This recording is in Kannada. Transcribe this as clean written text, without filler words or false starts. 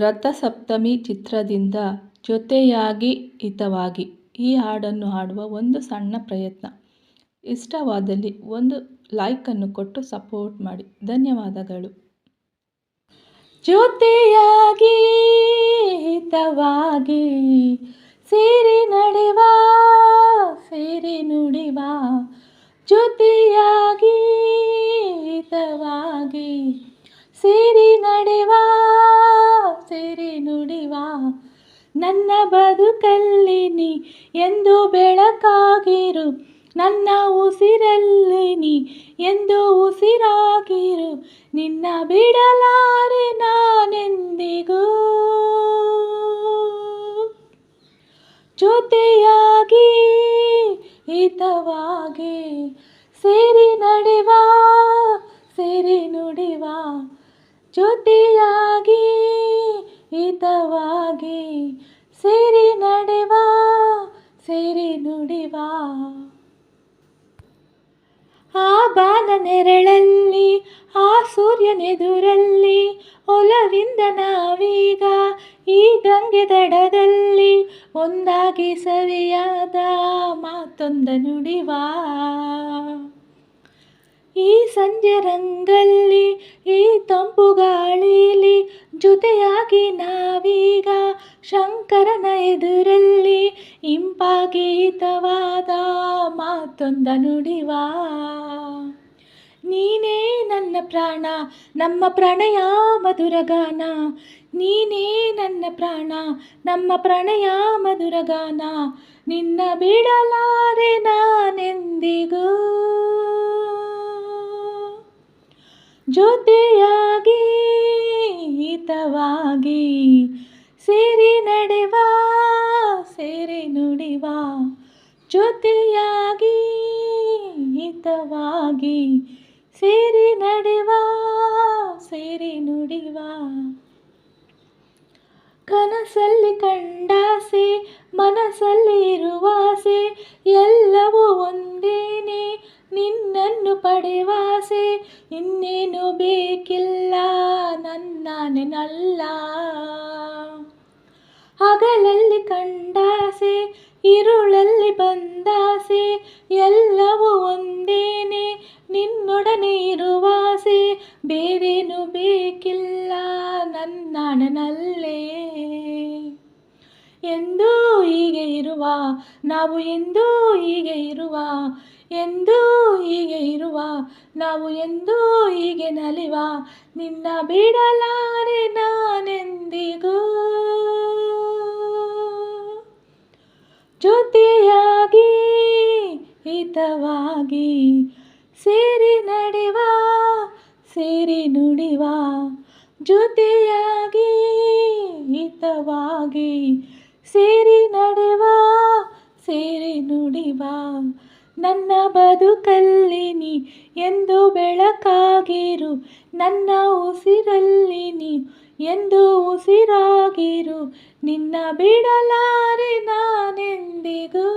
ರಥಸಪ್ತಮಿ ಚಿತ್ರದಿಂದ ಜೊತೆಯಾಗಿ ಹಿತವಾಗಿ ಈ ಹಾಡನ್ನು ಹಾಡುವ ಒಂದು ಸಣ್ಣ ಪ್ರಯತ್ನ. ಇಷ್ಟವಾದಲ್ಲಿ ಒಂದು ಲೈಕನ್ನು ಕೊಟ್ಟು ಸಪೋರ್ಟ್ ಮಾಡಿ. ಧನ್ಯವಾದಗಳು. ಜೊತೆಯಾಗಿ ಹಿತವಾಗಿ ಸೇರಿ ನಡೆವ ಸೇರಿ ನುಡಿವ, ಜೊತೆಯಾಗಿ ಹಿತವಾಗಿ ಸೇರಿ ನಡೆವ ಸೇರಿ ನುಡಿವ, ನನ್ನ ಬದುಕಲ್ಲಿ ನೀ ಎಂದು ಬೆಳಕಾಗಿರು, ನನ್ನ ಉಸಿರಲ್ಲಿ ನೀ ಎಂದು ಉಸಿರಾಗಿರು, ನಿನ್ನ ಬಿಡಲಾರೆ ನಾನೆಂದಿಗೂ. ಜೊತೆಯಾಗಿ ಹಿತವಾಗಿ ಸೇರಿ ನಡೆವ ಸೇರಿ ನುಡಿವ, ಜೊತೆಯಾಗಿ ಹಿತವಾಗಿ ಸೇರಿ ನಡೆವ ಸೇರಿ ನುಡಿವ. ಆ ಬಾನ ನೆರಳಲ್ಲಿ ಆ ಸೂರ್ಯನೆದುರಲ್ಲಿ ಒಲವಿಂದ ನಾವೀಗ ಈ ಗಂಗೆ ದಡದಲ್ಲಿ ಒಂದಾಗಿ ಸವಿಯಾದ ಮಾತೊಂದ ನುಡಿವ. ಈ ಸಂಜೆ ರಂಗಲ್ಲಿ ಈ ತಂಪು ಗಾಳಿಲಿ ಜೊತೆಯಾಗಿ ನಾವೀಗ ಶಂಕರನ ಎದುರಲ್ಲಿ ಇಂಪಾಗಿ ಹಿತವಾದ ಮಾತೊಂದ ನುಡಿವ. ನೀನೇ ನನ್ನ ಪ್ರಾಣ ನಮ್ಮ ಪ್ರಣಯ ಮಧುರಗಾನ, ನೀನೇ ನನ್ನ ಪ್ರಾಣ ನಮ್ಮ ಪ್ರಣಯ ಮಧುರಗಾನ, ನಿನ್ನ ಬಿಡಲಾರೆ ನಾನೆಂದಿಗೂ. ಜೊತೆಯಾಗಿ ಹಿತವಾಗಿ ಸೇರಿ ನಡೆವ ಸೇರಿ ನುಡಿವ, ಜೊತೆಯಾಗಿ ಹಿತವಾಗಿ ಸೇರಿ ನಡೆವ ಸೇರಿ ನುಡಿವ. ಕನಸಲ್ಲಿ ಕಂಡಾಸೆ ಮನಸ್ಸಲ್ಲಿ ಇರುವಾಸೆ ಎಲ್ಲವೂ ಒಂದೇನೆ, ನಿನ್ನನ್ನು ಪಡೆವಾಸೆ ಇನ್ನೇನು ಬೇಕಿಲ್ಲ ನನ್ನಲ್ಲ. ಹಗಲಲ್ಲಿ ಕಂಡಾಸೆ ಇರುಳಲ್ಲಿ ಬಂದಾಸೆ ಎಲ್ಲವೂ ಒಂದೇನೆ, ನಿನ್ನೊಡನೆ ಇರುವಾಸೆ ಬೇರೇನು ಬೇಕಿಲ್ಲ ನನ್ನಲ್ಲೇ. ಎಂದೂ ಹೀಗೆ ಇರುವ ನಾವು ಎಂದೂ ಹೀಗೆ ಇರುವ, ಎಂದೂ ಹೀಗೆ ಇರುವ ನಾವು ಎಂದೂ ಹೀಗೆ ನಲಿವ, ನಿನ್ನ ಬಿಡಲಾರೆ ನಾನೆಂದಿಗೂ. ಜೊತೆಯಾಗಿ ಹಿತವಾಗಿ ಸೇರಿ ನಡೆವ ಸೇರಿ ನುಡಿವ, ಜೊತೆಯಾಗಿ ಹಿತವಾಗಿ ಸೇರಿ ನಡೆವ ಸೇರಿ ನುಡಿವ, ನನ್ನ ಬದುಕಲ್ಲಿ ನೀ ಎಂದು ಬೆಳಕಾಗಿರು, ನನ್ನ ಉಸಿರಲ್ಲಿ ನೀ ಎಂದು ಉಸಿರಾಗಿರು, ನಿನ್ನ ಬಿಡಲಾರೆ ನಾನೆಂದಿಗೂ.